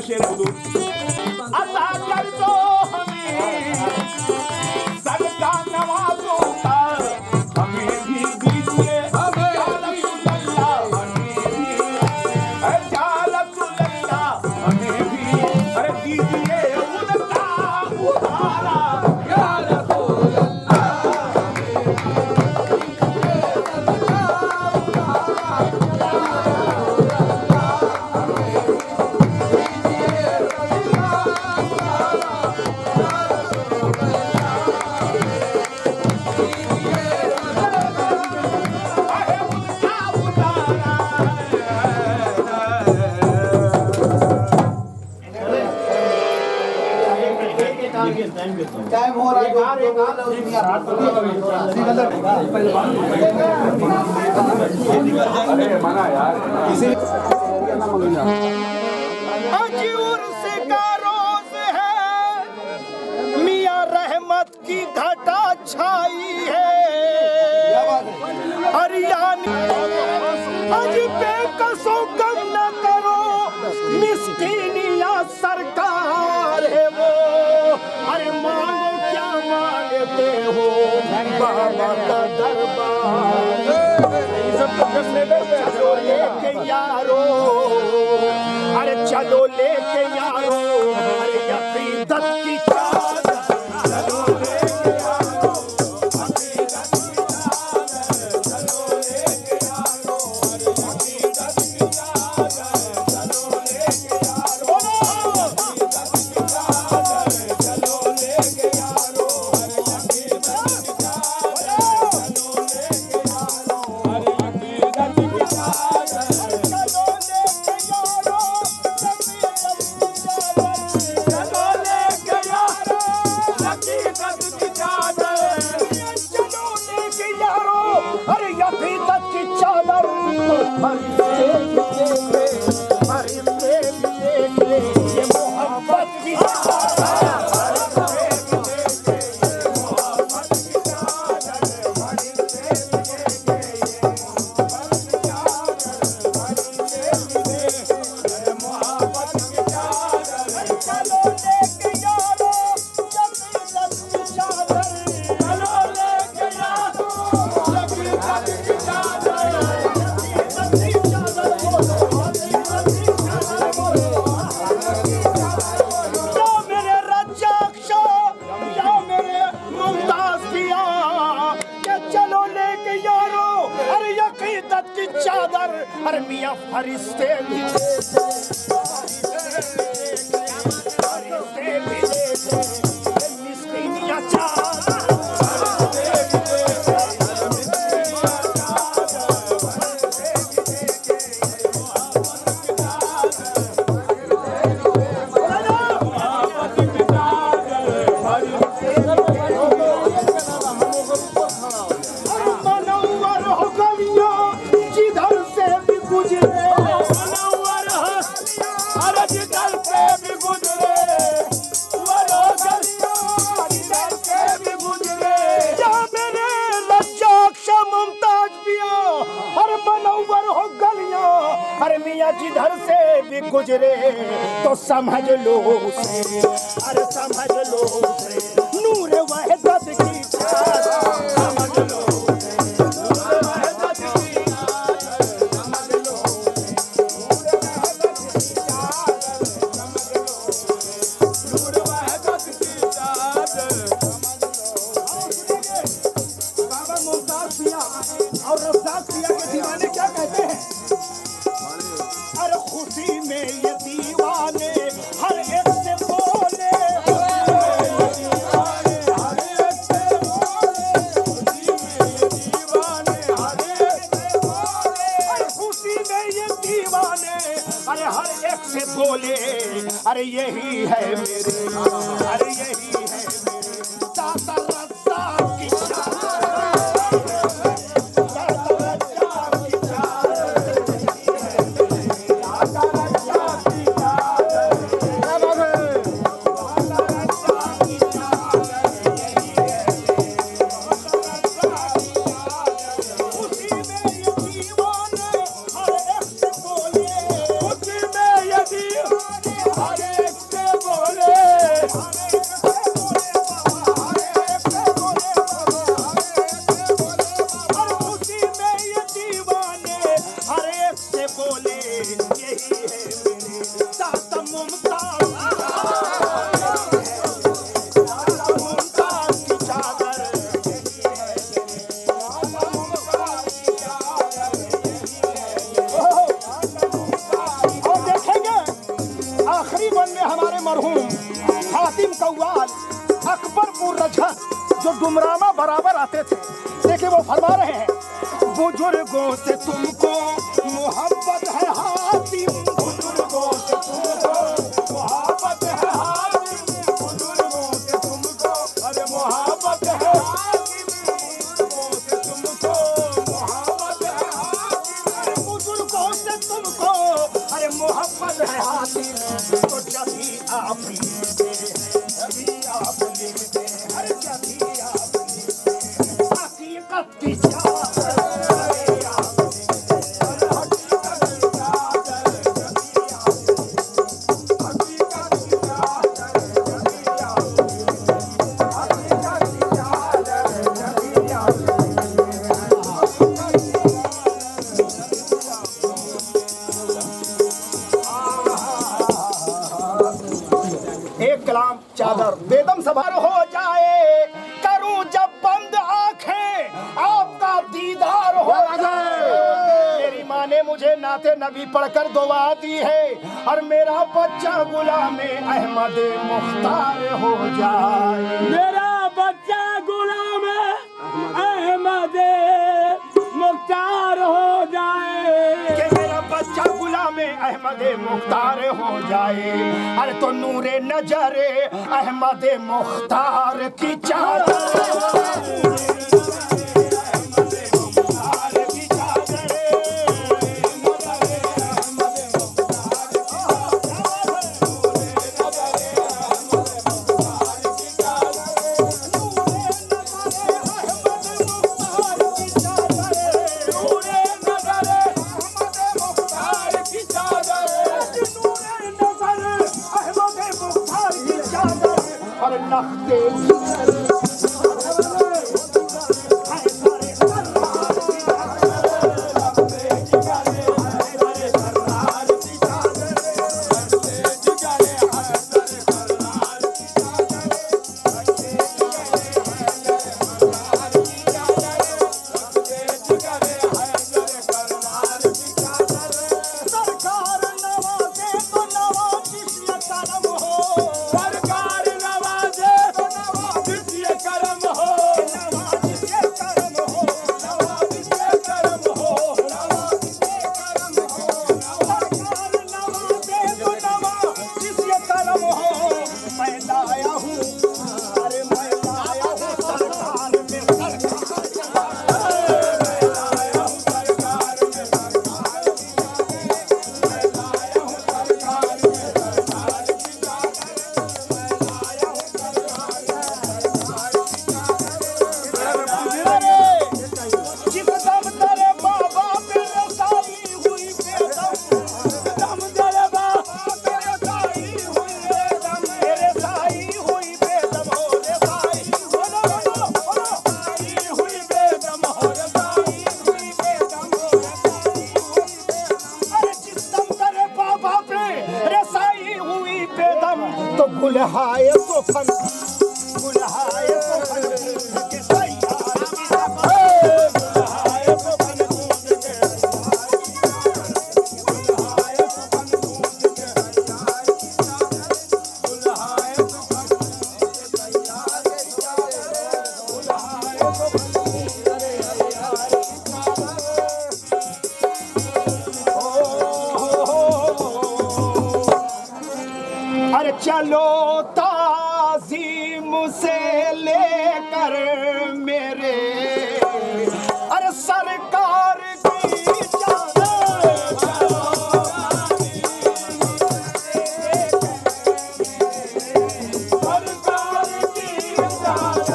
शेर बोलो। अता कर दो हमें सदका नवाजों का, हमें भी दीजिए या रसूल अल्लाह, हमें भी या रसूल अल्लाह, हमें भी अरे दीजिए उनका उधारा या रसूल अल्लाह। टाइम हो रहा है आज उर्स का रोज है, मियां रहमत की घटा छाई है। हरियाणा आज बेकसों कम न करो, मिस्कीनिया सरकार है वो। अरे मांगो क्या मांगते हो, बाबा का दरबार। चलो लेके यारो, अरे चलो लेके यारो, अरे अकीदत की चादर। चलो लेके यारो, अकीदत की चादर। चलो लेके यारो, अरे अकीदत की चादर। चलो लेके यारो, अकीदत की चादर। चलो लेके यारो, अरे अकीदत की चादर। चलो लेके यारो, अरे अकीदत की चादर। चलो लेके यारो, अकीदत की चादर। चलो लेके यारो, अकीदत की चादर। चलो लेके यारो, अरे अकीदत की चादर। फरिश्ते भी देख ले, ये मोहब्बत की चादर। चादर अरे मियां फरिश्ते भी मिस्कीनिया चादर। जिधर से भी गुजरे तो समझ लो उसे, अरे समझ लो उसे नूर वहदत की चादर। समझ लो उसे नूर वहदत की चादर। समझ लो उसे नूर वहदत की चादर। समझ लो उसे नूर वहदत की चादर। बाबा मुमताज पिया और रफ्तार पिया के दीवाने क्या कहते हैं? खुशी में ये दीवाने हर एक से बोले, हर एक से बोले, खुशी में ये दीवाने हर एक से बोले, खुशी में ये दीवाने अरे हर एक से बोले, अरे यही है मेरे, अरे यही है मेरे दाता रज़्ज़ाक़ की चादर। यही है मेरे साथ मुमताज की चादर। और देखेंगे आखिरी वन में हमारे मरहूम हातिम कव्वाल अकबरपुर रजहत जो डुमरामा बराबर आते थे, देखिए वो फरमा रहे हैं, बुजुर्गों से तुमको मोहब्बत है हातिम, बुजुर्गों से तुमको मोहब्बत है हातिम, बुजुर्गों से तुमको अरे मोहब्बत है हातिम, बुजुर्गों से तुमको मोहब्बत है हातिम, अरे बुजुर्गों से तुमको अरे मोहब्बत है हातिम। तो जब ही आप लिखते अरे जब ही आप लिखते हकीकत की चादर, कलाम चादर बेदम सवार हो जाए, करूं जब बंद आंखें आपका दीदार हो जाए। मेरी माँ ने मुझे नाते नबी पढ़कर दुआ दी है, और मेरा बच्चा गुलाम अहमद मुख्तार हो जाए, मेरा बच्चा गुलाम अहमद मुख्तार हो जाए, कि मेरा बच्चा गुलाम अहमद मुख्तार हो जाए। अरे तो नूरे नजर अहमद मुख्तार की चादर, तो गुलहाए तो फन गुलहाए तो फन के तैयार गुलहाए तो फन गुलहाए तो फन गुलहाए तो फन अरे चलो ताज़ीम से लेकर मेरे अरे सरकार की चादर सरकार की चादर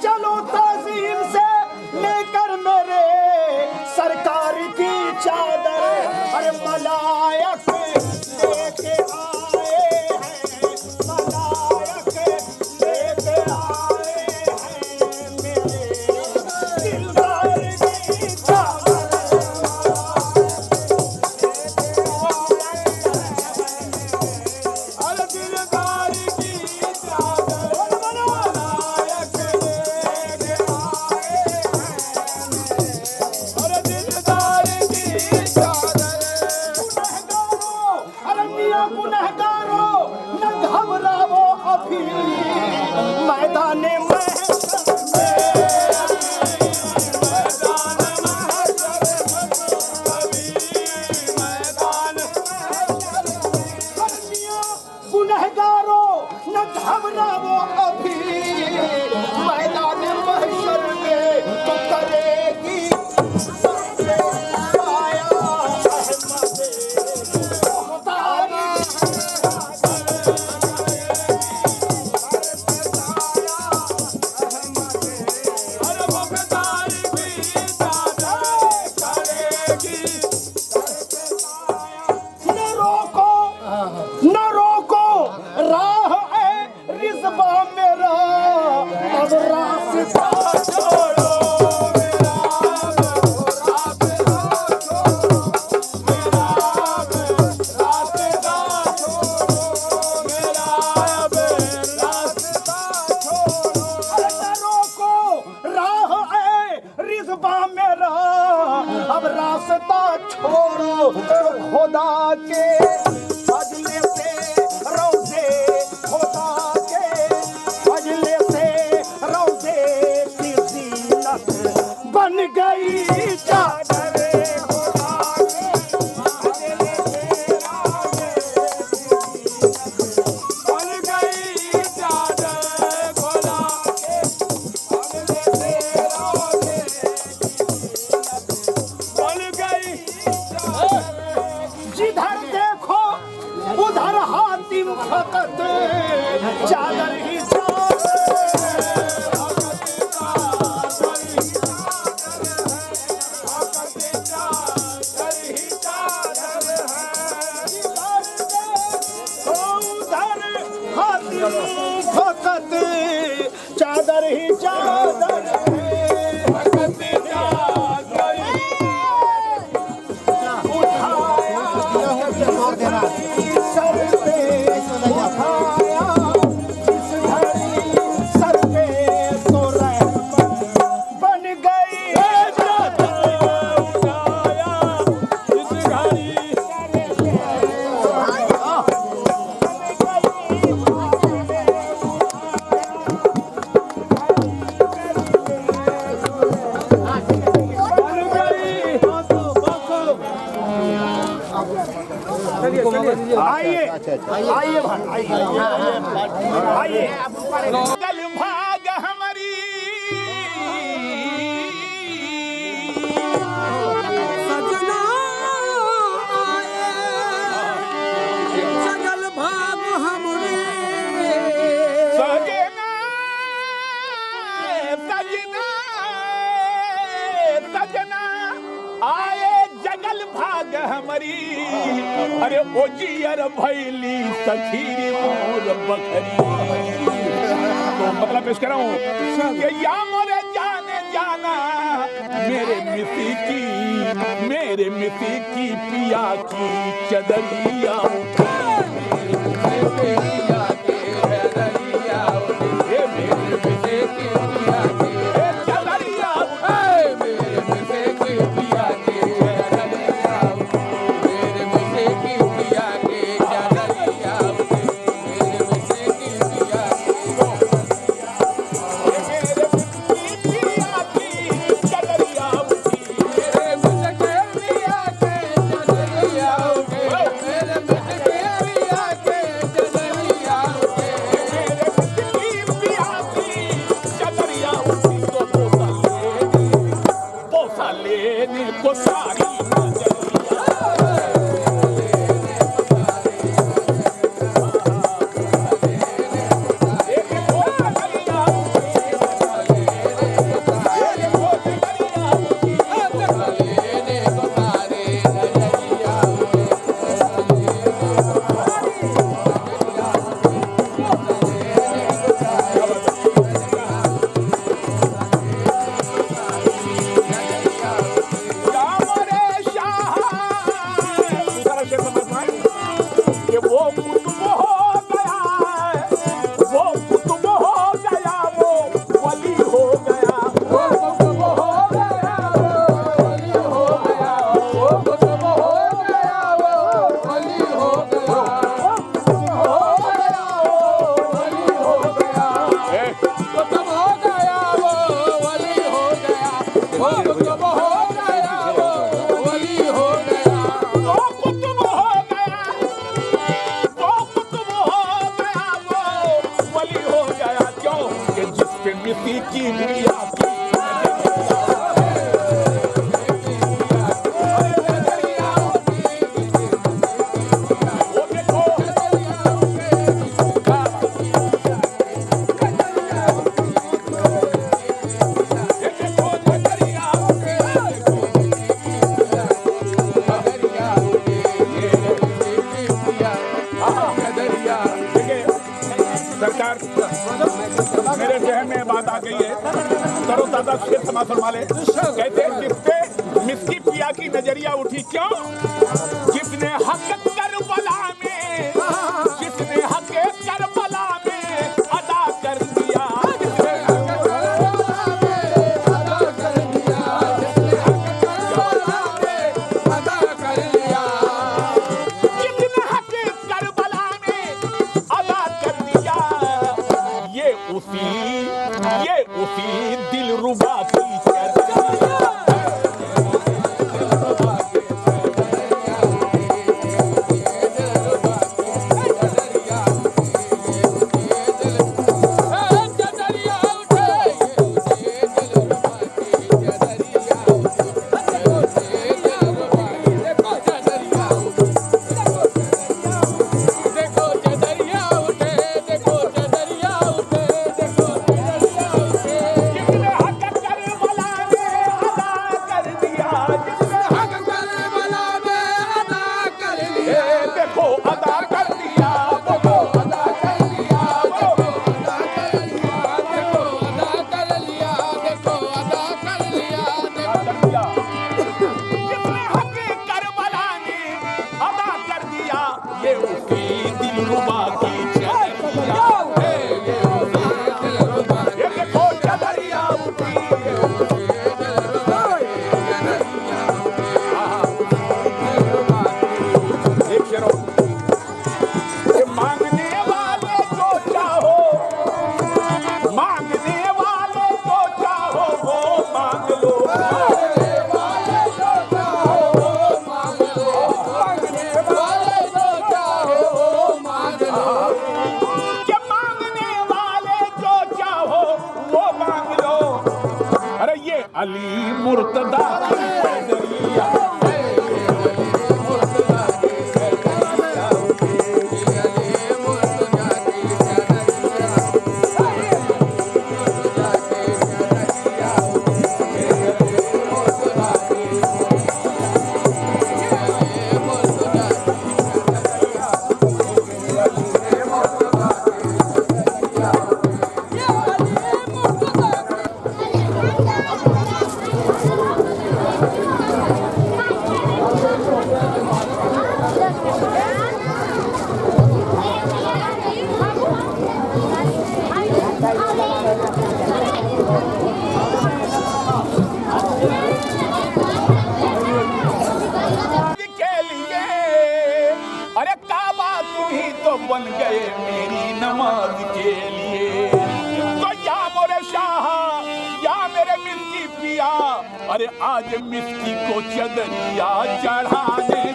चलो ताज़ीम से लेकर मेरे सरकार की चादर अरे मला रास्ता छोड़ो मेरा अब रास्ता छोड़ो खुदा के फजले से रोज़े खुदा के फजले से रोज़े की ज़ीनत बन गई चादर खुदा के फजले से रोज़े बन गई चादर खुदा के फजले से रोज़े बन गई। जिधर देखो उधर हातिम फकत चादर ही फकत चादर ही चादर आइए आइए भाई आइए जंगल भाग हमारी सजना आए जंगल भाग हमरे सजना सजना सजना आए जंगल भाग हमारी अरे ओजियर भैली सखीरी मोर बखरी तो मतलब पेश कर रहा हूँ कि या मोरे जाने जाना मेरे मिसी की पिया की चदरिया को सारी सरकार मेरे जहन में बात आ गई है शेर समाज फरमाले कहते हैं जिसपे मिस्की पिया की नजरिया उठी क्यों जिसने हक करबला में जिसने हक करबला में अदा कर दिया जिसने हक करबला में अदा कर दिया जिसने हक करबला में अदा कर दिया ये उसी दिलरुबा की अली मुर्तदा बन गए मेरी नमाज के लिए तो या मोरे शाह या मेरे मिस्की पिया अरे आज मिस्की को चदरिया चढ़ाने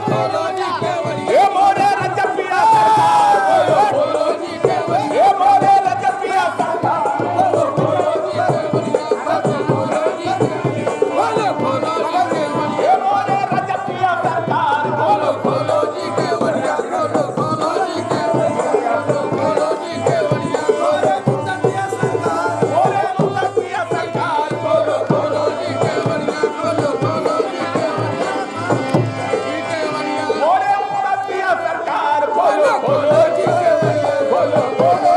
ए मोरे रजपिया ए मोरे रजपिया ए मोरे रजपिया सरकार बोलो बोलो जी के बढ़िया बोलो बोलो जी के बढ़िया बोलो जी के बढ़िया मोरे रजपिया सरकार मोरे रजपिया सरकार बोलो बोलो जी के बढ़िया बोलो बोलो जी के बढ़िया मोरे रजपिया सरकार बोलो बोलो जी के बढ़िया बोलो बोलो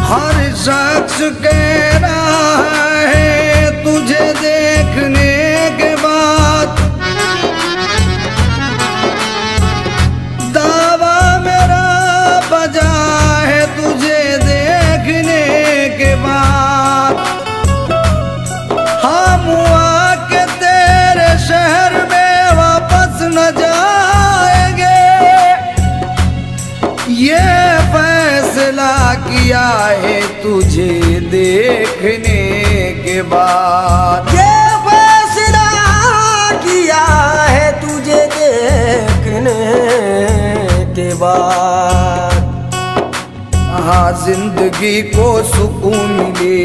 हर शख्स कह रहा है तुझे देखने के बाद, दावा मेरा बजा है तुझे देखने के बाद। हम आके तेरे शहर में वापस न जाएंगे, ये फैसला किया है तुझे देखने के बाद। ये फैसला किया है तुझे देखने के बाद। जहाँ जिंदगी को सुकून मिले,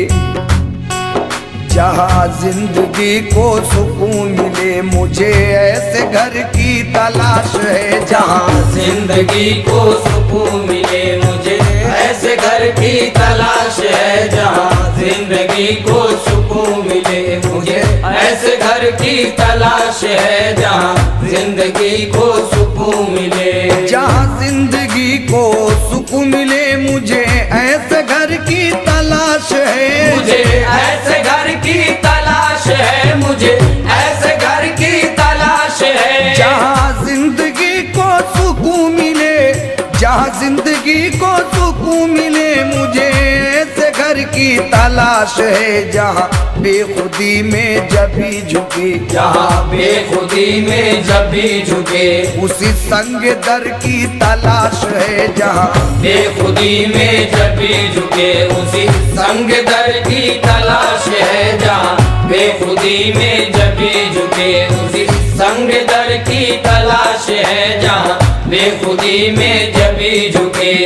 जहाँ जिंदगी को सुकून मिले, मुझे ऐसे घर की तलाश है जहाँ जिंदगी को सुकून मिले, मुझे ऐसे घर की तलाश है। जहाँ जिंदगी को सुकून मिले, मुझे ऐसे घर की तलाश है। जहाँ जिंदगी को सुकून मिले, जहाँ जिंदगी को सुकून मिले, मुझे ऐसे घर की तलाश है। मुझे ऐसे घर की तलाश है, मुझे ऐसे घर की तलाश है। जहाँ जिंदगी को सुकून मिले, जहाँ जिंदगी को सुकून मिले, मुझे ऐसे घर की तलाश है। जहाँ बेखुदी में जब भी झुके, जहाँ बेखुदी में जब भी झुके, उसी संग दर की तलाश है। जहाँ बेखुदी में जब भी झुके, उसी संग दर की तलाश है। जहाँ बेखुदी में जब भी झुके, उसी संग दर की तलाश है। जहाँ बेखुदी में जब भी झुके।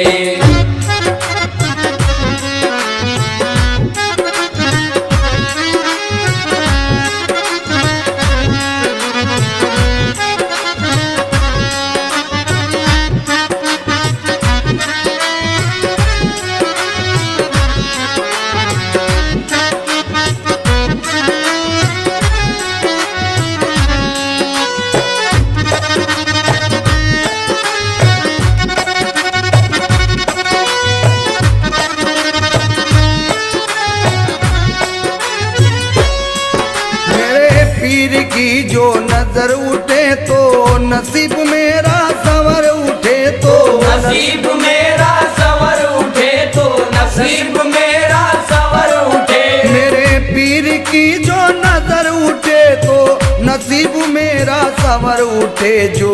की जो नजर उठे तो नसीब मेरा संवर उठे तो नसीब मेरा संवर उठे तो नसीब मेरा संवर उठे। मेरे पीर की जो नजर उठे तो नसीब मेरा संवर उठे। जो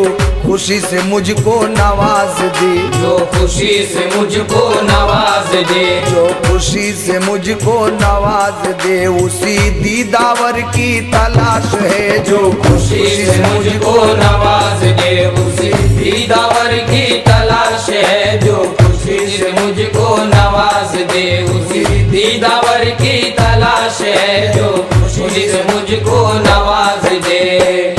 खुशी से मुझको नवाज दे, जो खुशी से मुझको नवाज दे, जो खुशी से मुझको नवाज दे, उसी दीदावर की तलाश है। जो खुशी से मुझको नवाज दे, उसी दीदावर की तलाश है। जो खुशी से मुझको नवाज दे, उसी दीदावर की तलाश तलाश है जो खुशी से मुझको नवाज दे।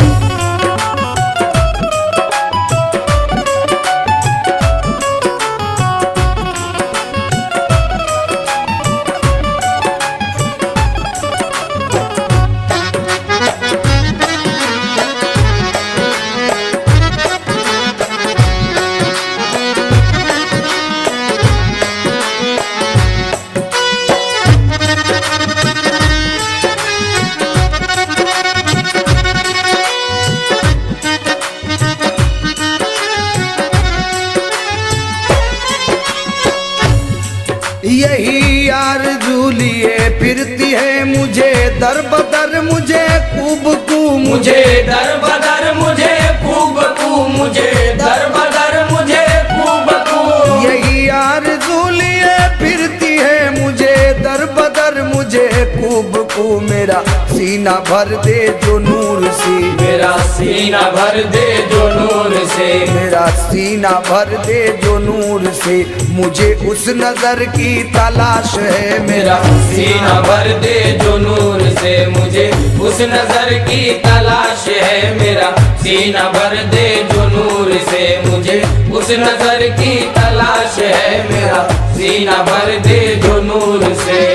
यही आरज़ू लिए फिरती है मुझे दर बदर मुझे खूब खूब मुझे दर बदर मुझे खूब खूब मुझे दर बदर मुझे खूब खूब। यही आरज़ू लिए फिरती है मुझे दर बदर मुझे खूब खूब। मेरा सीना भर दे जो नूर से, मेरा सीना भर दे जो नूर से, मेरा सीना भर दे जो नूर से। मुझे उस नजर की तलाश है, मेरा सीना भर दे जो नूर से, मुझे उस नजर की तलाश है। मेरा सीना भर दे जो नूर से, मुझे उस नजर की तलाश है। मेरा सीना भर दे जो नूर से।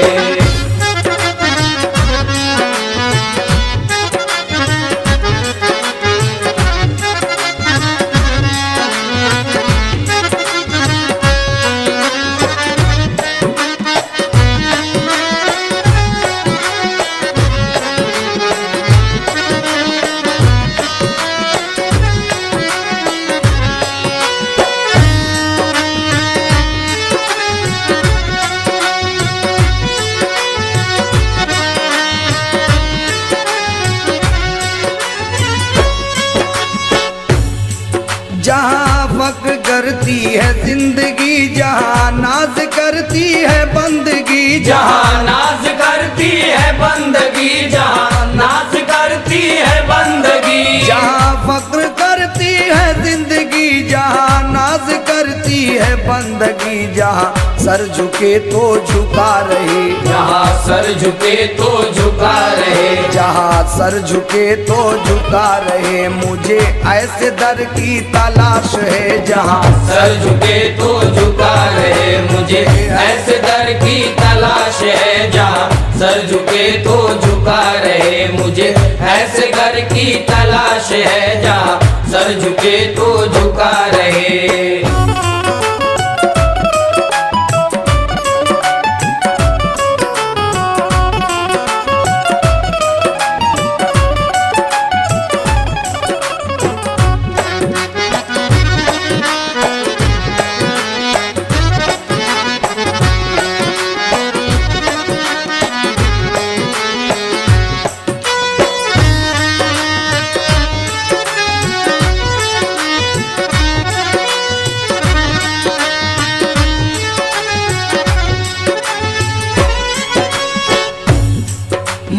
जहाँ फक्र करती है जिंदगी, जहाँ नाज करती है बंदगी, जहाँ नाज करती है बंदगी, जहाँ नाज करती है बंदगी। जहाँ फक्र करती है जिंदगी, जहाँ नाज करती है बंदगी। जहाँ सर झुके तो झुका रहे, जहाँ सर झुके तो झुका रहे, जहाँ सर झुके तो झुका रहे। मुझे ऐसे दर की तलाश है जहाँ सर झुके तो झुका रहे। मुझे ऐसे दर की तलाश है जहाँ सर झुके तो झुका रहे। मुझे ऐसे घर की तलाश है जहाँ सर झुके तो झुका रहे।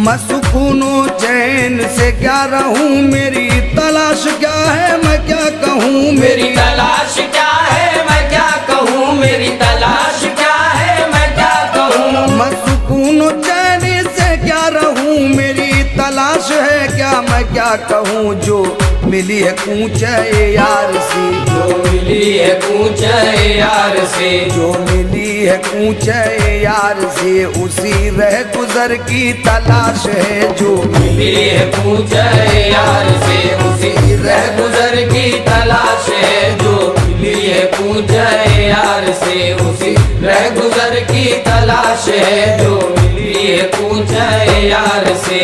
मैं सुकूनो चैन से क्या रहूं, मेरी तलाश क्या है मैं क्या कहूँ। मेरी तलाश क्या है मैं क्या कहूँ, मेरी तलाश क्या है मैं क्या कहूँ। मैं सुकूनो चैन से क्या रहूं, मेरी तलाश है क्या मैं क्या कहूँ। जो मिली है ऊंचे यार से, जो मिली है ऊंचे यार से, जो मिली है ऊंचे यार से। उसी रह गुजर की तलाश है जो मिली है ऊंचे यार से। उसी रह गुजर की तलाश है जो मिली है ऊंचे यार से। उसी रह गुजर की तलाश है जो मिली है ऊंचे यार से।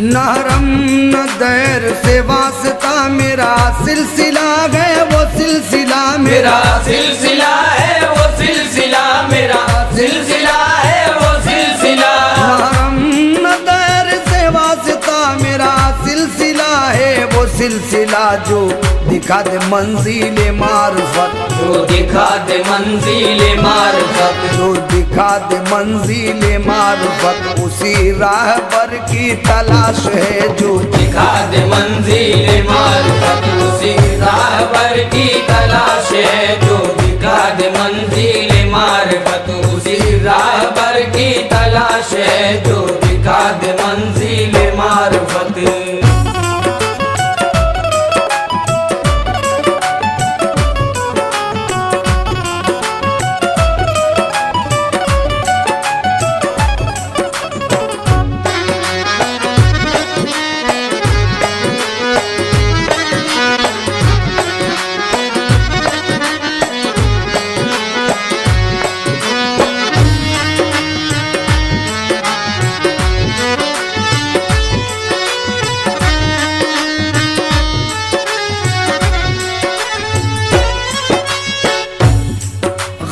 न हरम न दैर से वास्ता मेरा मेरा सिलसिला है वो सिलसिला मेरा सिलसिला है वो सिलसिला, मेरा सिलसिला है वो सिलसिला। हरम नदर से वास्ता मेरा सिलसिला है वो सिलसिला जो दिखा दे मंजिले मार्फत, जो दिखा दे मंजिले मार्फत, जो दिखा दे मंजिले मार्फत उसी राहबर की तलाश है जो दिखा दे मंजिले मार्फत उसी राहबर की तलाश है, जो दिखा दे मंजिले मार्फत उसी राहबर की तलाश है, जो दिखा दे मंजिले मार्फत।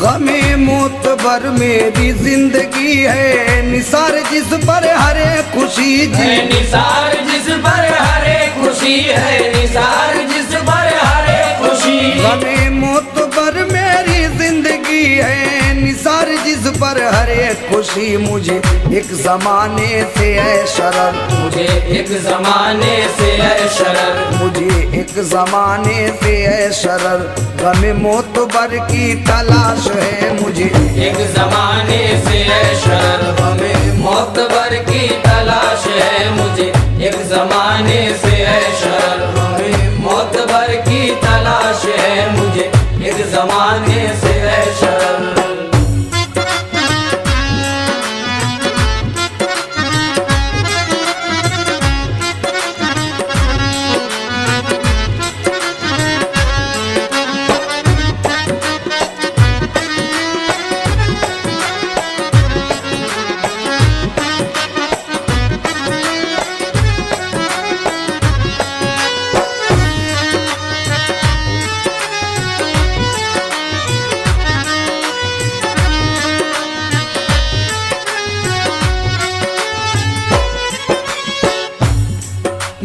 गमे मोतबर मेरी जिंदगी है निसार जिस पर हरे खुशी है जी, निसार जिस पर हरे खुशी है, निसार जिस पर हरे खुशी। गमे मोतबर मेरी जिंदगी है निसार जिस पर हरे खुशी मुझे एक जमाने से है शरर, मुझे एक जमाने से है शरर, मुझे एक जमाने से है शरर। गमे मोतबर की तलाश है मुझे एक जमाने से है शरर, हमें मोतबर की तलाश है मुझे। एक जमाने से है शरर, हमें मोतबर की तलाश है मुझे। एक जमाने से है शरर।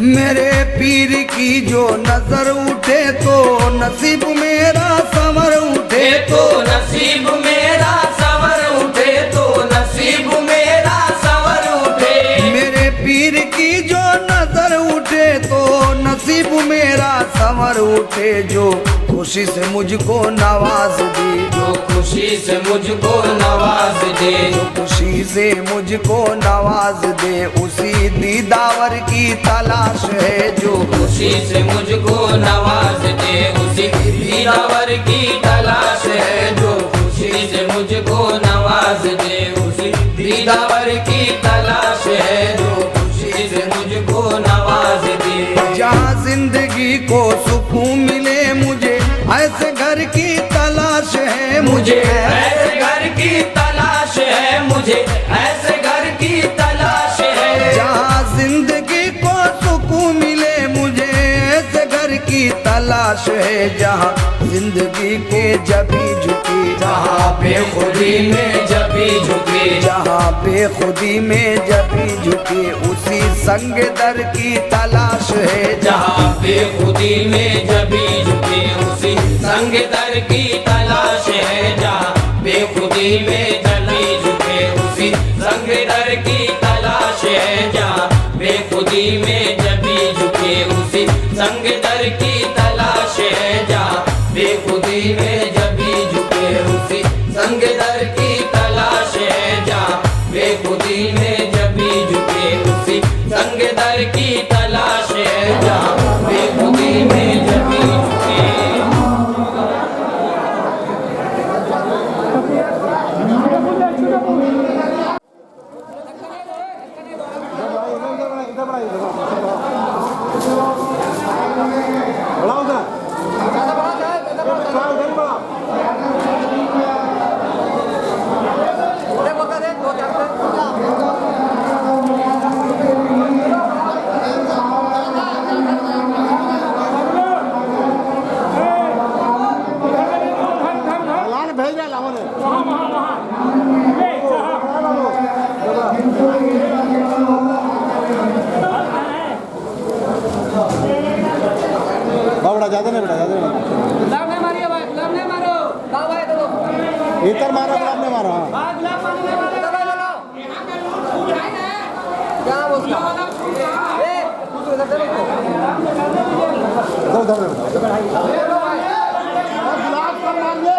मेरे पीर की जो नजर उठे तो नसीब मेरा संवर उठे तो नसीब मेरा संवर उठे, तो नसीब मेरा संवर उठे। मेरे पीर की जो नजर उठे तो नसीब मेरा संवर उठे जो खुशी से मुझको नवाज दे, जो खुशी से मुझको नवाज दे, जो खुशी से मुझको नवाज दे उसी दीदावर की तलाश है जो खुशी से मुझको नवाज दे, उसी दीदावर की तलाश है, जो खुशी से मुझको नवाज दे, उसी दीदावर की तलाश है, जो खुशी से मुझको नवाज दे। जहाँ जिंदगी को सुकून मिले मुझे ऐसे घर की तलाश है मुझे ऐसे घर की तलाश है, मुझे ऐसे घर की तलाश है। जहाँ जिंदगी को सुकून मिले मुझे ऐसे घर की तलाश है जहाँ जिंदगी के जबी झुकी, जहाँ बेखुदी में जबी झुके, जहाँ बेखुदी में जबी झुके उसी संग दर की तलाश है जहाँ बेखुदी में जबी झुके उसी संग दर की तलाश है। जहाँ बेखुदी में जबी झुके उसी संग दर की तलाश है। जहाँ बेखुदी में जबी झुके उसी संग दर की तलाश है। जहाँ बेखुदी में जबी झुके उसी संग दर की तलाश है। जहाँ बेखुदी में जबी झुके उसी संग दर की तलाश है। जहाँ बेखुदी में जबी झुके इतर मारो गुलाब ने मारो गुलाब का मांगे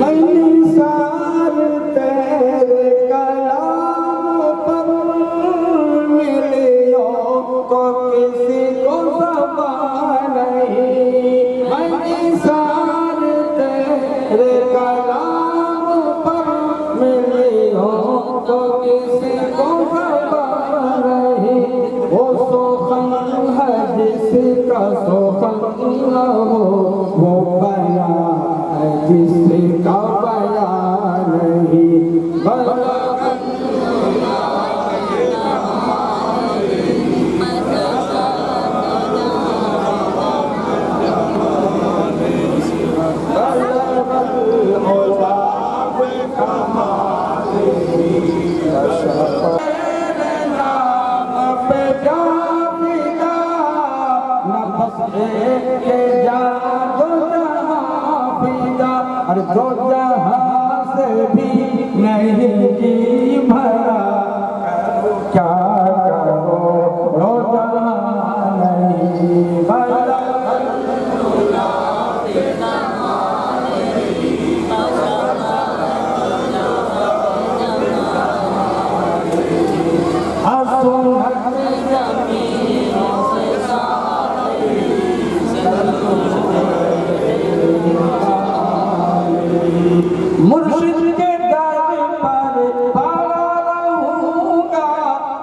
मैं निसार तेरे कलाम पर मिलियो तो किसी को ज़बान नहीं मैं निसार तेरे कलाम पर मिलियो तो किसी को ज़बान नहीं वो सोखन है जिसका सोखन न हो वो बयान जिसका बयान नहीं अरे दो जहां से भी नहीं जी भरा क्या करो दो जहां नहीं भरा मुर्शिद के दर पर पड़ा रहूंगा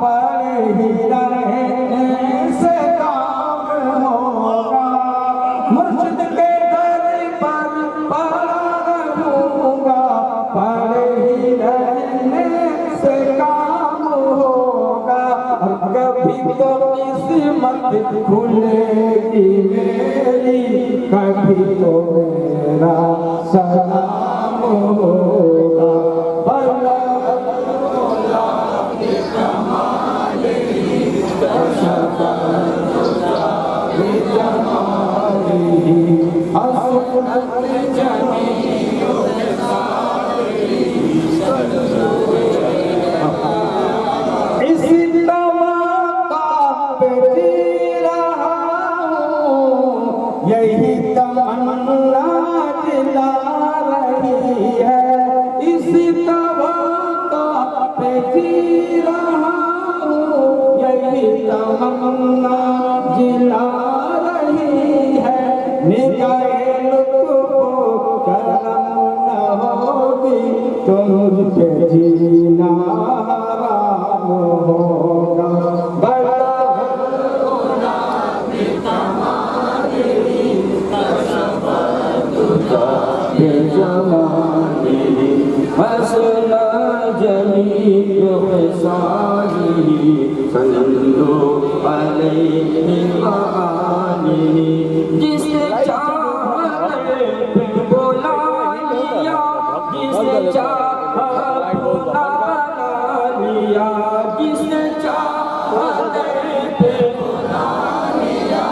पड़े ही रहने से काम होगा मुर्शिद के दर पर पड़ा रहूंगा पड़े ही रहने से काम होगा कभी तो किस्मत खुलेगी मेरी कभी तो मेरा सलाम होगा इसी तमन्ना पे जी रहा हूँ यही तमन्ना दिला रही है इसी तमन्ना मुझ पे जीना हराम होगा भला हसना जमील साली सल्लल्लाहु अलैहि वाली जिसे चाहते पे बुला लिया जिसे चाहते बुला लिया जिसे चाहते पे बुला लिया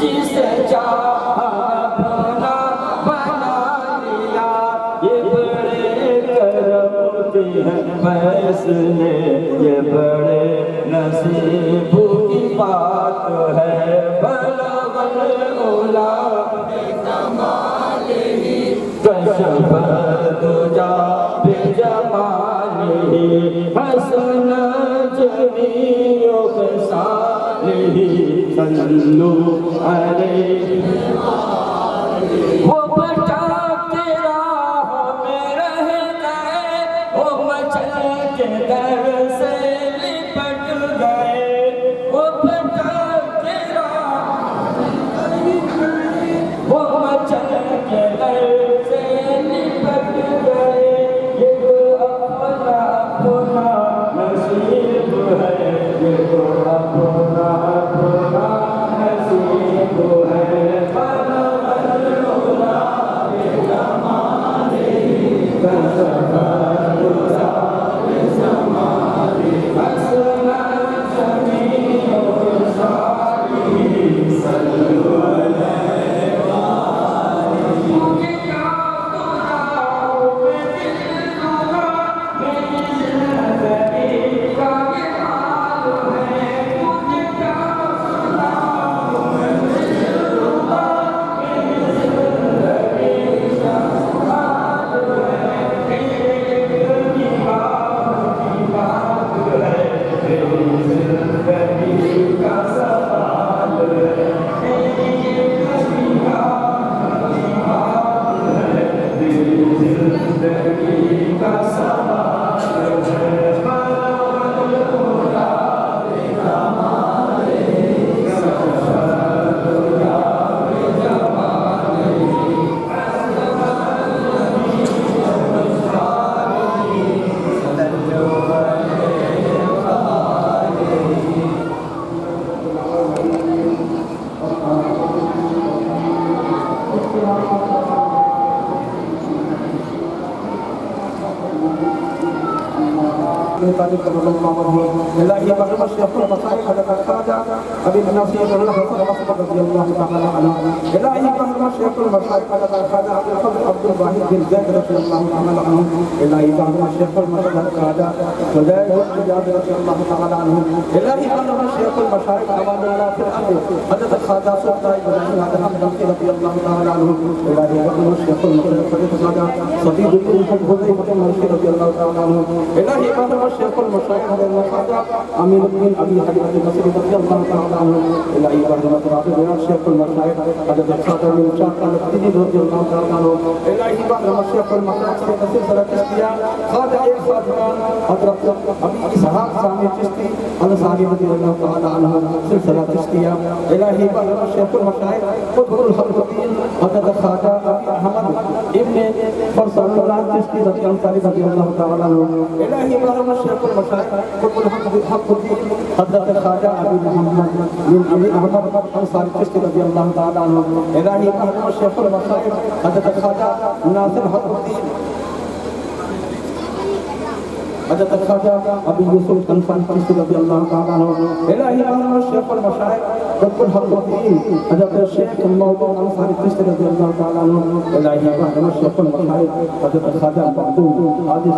जिसे चाहते बना लिया ये बड़े करम के हैं फैसले ये बड़े नसीब की बात है बलगल उला कशफ दुजा बेजमाली हसन जमीओ साली सल्लल्लाहु अलैहि वो बचा के राह में रह गए वो मचल के दर से लिपट गए वो बचा के राह वो मचल के दर से लिपट गए ये तो अपना अपना नसीब है ये तो अपना अपना नसीब है अमीरुद्दीन अबी हबीब मसरी रज़ियल्लाहु तआला अन्हु इलाही रहमत राबिया शेखुल मशाइख हजरत सादर बिन शाह अल-अब्दी रज़ियल्लाहु तआला अन्हु इलाही रहमत शेखुल मशाइख से नसीब सलात किया खाजा एक खादिमान हजरत अबी इसहाक सामी चिश्ती अल-सारी रज़ियल्लाहु तआला अन्हु सिलसिला चिश्तिया इलाही रहमत शेखुल मशाइख कुतुबुल हक़ीक़ीन हजरत खाजा अबी अहमद इब्न फरसल्लाह चिश्ती रज़ियल्लाहु तआला अन्हु इलाही रहमत शेखुल मशाइख कुतुबुल हक़ीक़ीन हजरत खाजा अबी मोहम्मद बिन अली अहमद अंसारी चिश्ती रज़ियल्लाहु तआला अन्हु इलाही रहमत शेखुल मशाइख हजरत खाजा नासिर हक़ुद्दीन हजरत खाजा अबी यूसुफ कंसानी चिश्ती रज़ियल्लाहु तआला अन्हु इलाही रहमत शेखुल मशाइख कुतुबुल हक़ीक़ीन हजरत शेख मौलूद अंसारी चिश्ती रज़ियल्लाहु तआला अन्हु इलाही रहमत शेखुल मशाइख हजरत खाजा मखदूम आदि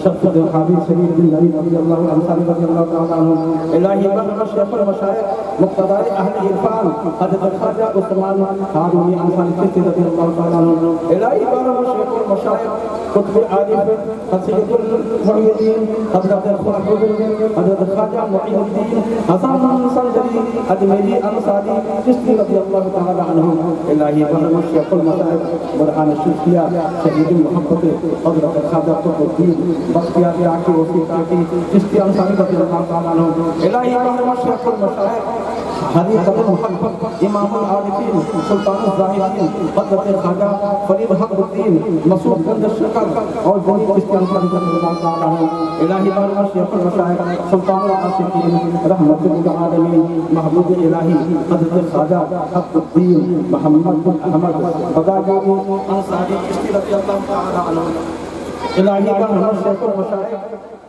शफ़क़त हादी शरीफ बिन अली रज़ियल्लाहु अंसारी रज़ियल्लाहु तआला अन्हु इलाही रहमत शेखुल मशाइख मुक़्तदार अहले इरफान हजरत खाजा उस्मान हारूनी अंसारी चिश्ती रज़ियल्लाहु तआला अन्हु इलाही रहमत शेखुल मशाइख कुतुब आरिफ हसीदुल मुहीद्दीन हजरत ख़ुराफ़ी हजरत खाजा मुईनुद्दीन हसन संजरी अजमेरी अंसारी चिश्ती रज़ियल्लाहु तआला अन्हु इलाही बरमत शेखुल मशाइख बुरहान शुक्रिया शहीद मोहब्बत हज़रत ख्वाजा कुतुबुद्दीन बख्तियार आकी वसी काकी चिश्ती अंसारी रज़ियल्लाहु तआला अन्हु इलाही बरमत शेखुल मशाइख हरी कदम मोहब्बत इमाम आरिफीन सुल्तान ज़ाहिदीन हज़रत ख्वाजा फरीद हक़ुद्दीन मसूद गंज शकर और बोली चिश्ती अंसारी रज़ियल्लाहु तआला अन्हु इलाही बरमत शेखुल मशाइख सुल्तान आशिकीन रहमतुल लिल आलमीन महबूब इलाही हज़रत ख्वाजा हक़ुद्दीन मोहम्मद बिन अहमद बदायूनी अंसारी चिश्ती रज़ियल्लाहु तआला अन्हु इलाही बरमत शेखुल मशाइख